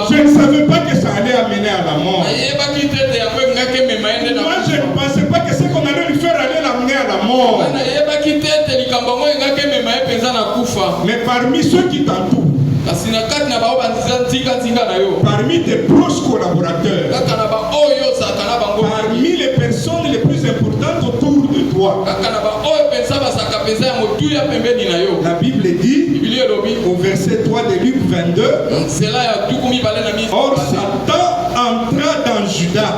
Je ne savais pas que ça allait amener à la mort. Moi, je ne pensais pas que ce qu'on allait lui faire allait l'amener à la mort. Mais parmi ceux qui t'entourent, parmi tes proches collaborateurs, parmi les personnes les plus importantes autour de toi, la Bible dit au verset 3 de Luc 22, or Satan entra dans Judas,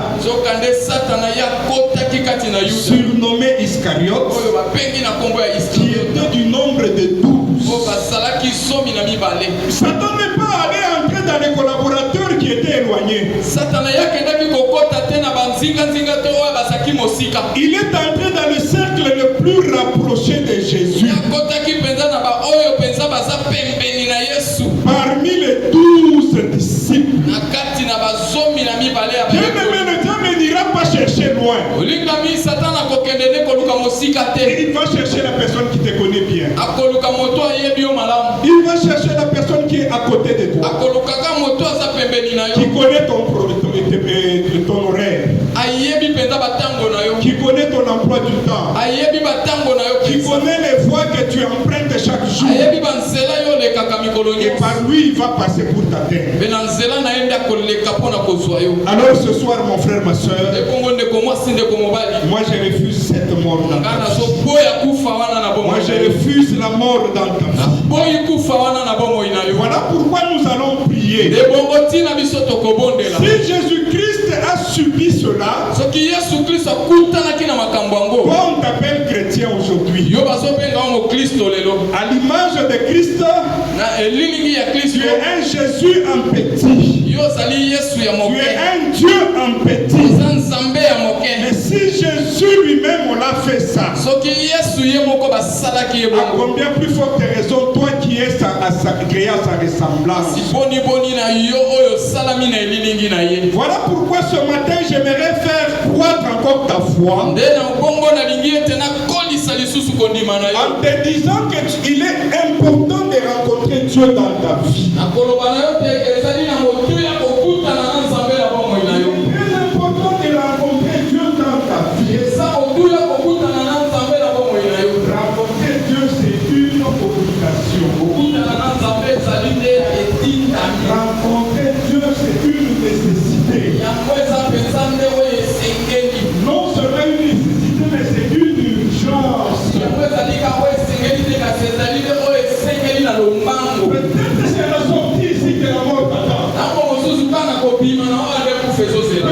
surnommé Iscariote, qui était du nombre de 12. Satan n'est pas allé entrer dans les collaborateurs qui étaient éloignés. Il est entré dans le cercle le plus rapproché de Jésus. Parmi les 12 disciples. Dieu ne n'ira pas chercher loin. Il va chercher la personne qui te connaît bien. Il va chercher la personne qui est à côté de toi, qui connaît ton horaire, qui connaît ton emploi du temps, qui connaît les voies que tu empruntes chaque jour. Et par lui, il va passer pour t'atteindre. Alors ce soir, mon frère, ma soeur, moi je refuse cette mort dans ta vie. Moi je refuse la mort dans ta vie. Voilà pourquoi nous allons prier. Si Jésus-Christ a subi cela, pourquoi on t'appelle chrétien aujourd'hui? À l'image de Christ, tu es un Jésus en petit. Tu es un Dieu en petit. Mais si Jésus lui-même on l'a fait ça, à combien plus forte raison toi qui es créé à sa ressemblance? Voilà pourquoi ce matin j'aimerais faire croître encore ta foi en te disant qu'il est important de rencontrer Dieu dans ta vie. Il est très important de rencontrer Dieu dans ta vie. Rencontrer Dieu, c'est une obligation. Rencontrer Dieu, c'est une nécessité. Non seulement une nécessité, mais c'est une urgence. Peut-être que c'est la sortie ici que la mort t'attend.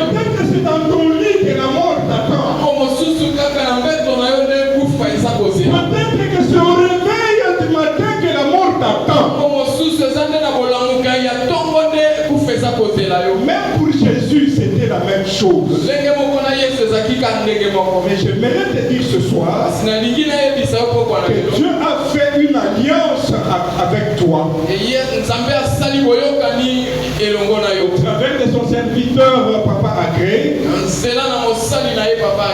Peut-être que c'est dans ton lit que la mort t'attend. Peut-être que c'est au réveil du matin que la mort t'attend. Même pour Jésus, c'était la même chose. Mais j'aimerais te dire ce soir que Dieu a fait une alliance avec toi. Au travers de son serviteur, Papa Agré,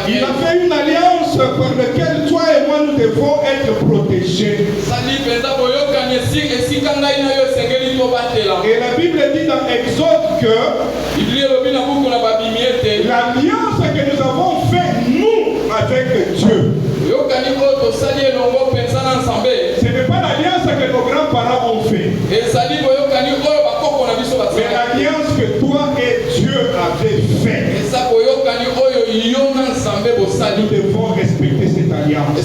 il a fait une alliance par laquelle toi et moi nous devons être protégés. Et la Bible dit dans Exode que l'alliance que nous avons faite, nous, avec Dieu, ce n'est pas l'alliance que nos grands-parents ont fait, mais l'alliance que toi et Dieu avez faite. Nous devons respecter cette alliance.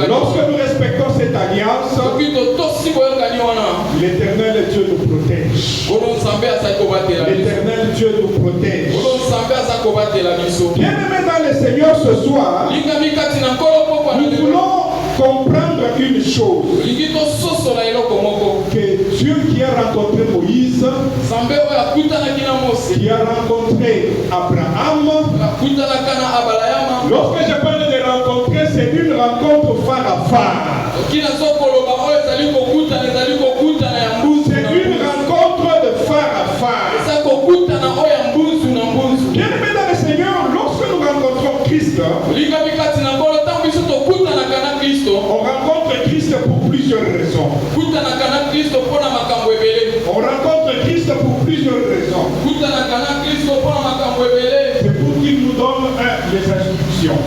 Lorsque nous respectons cette alliance, l'Éternel Dieu nous protège. L'Éternel Dieu nous protège. Bien-aimés dans le Seigneur ce soir, nous voulons comprendre une chose, que Dieu qui a rencontré Moïse, qui a rencontré Abraham, lorsque je parle de rencontrer, c'est une rencontre phare à phare. C'est une rencontre de phare à phare. Bien-aimés dans le Seigneur, lorsque nous rencontrons Christ, on rencontre Christ pour plusieurs raisons. On rencontre Christ pour plusieurs raisons. C'est pour qu'il nous donne les instructions.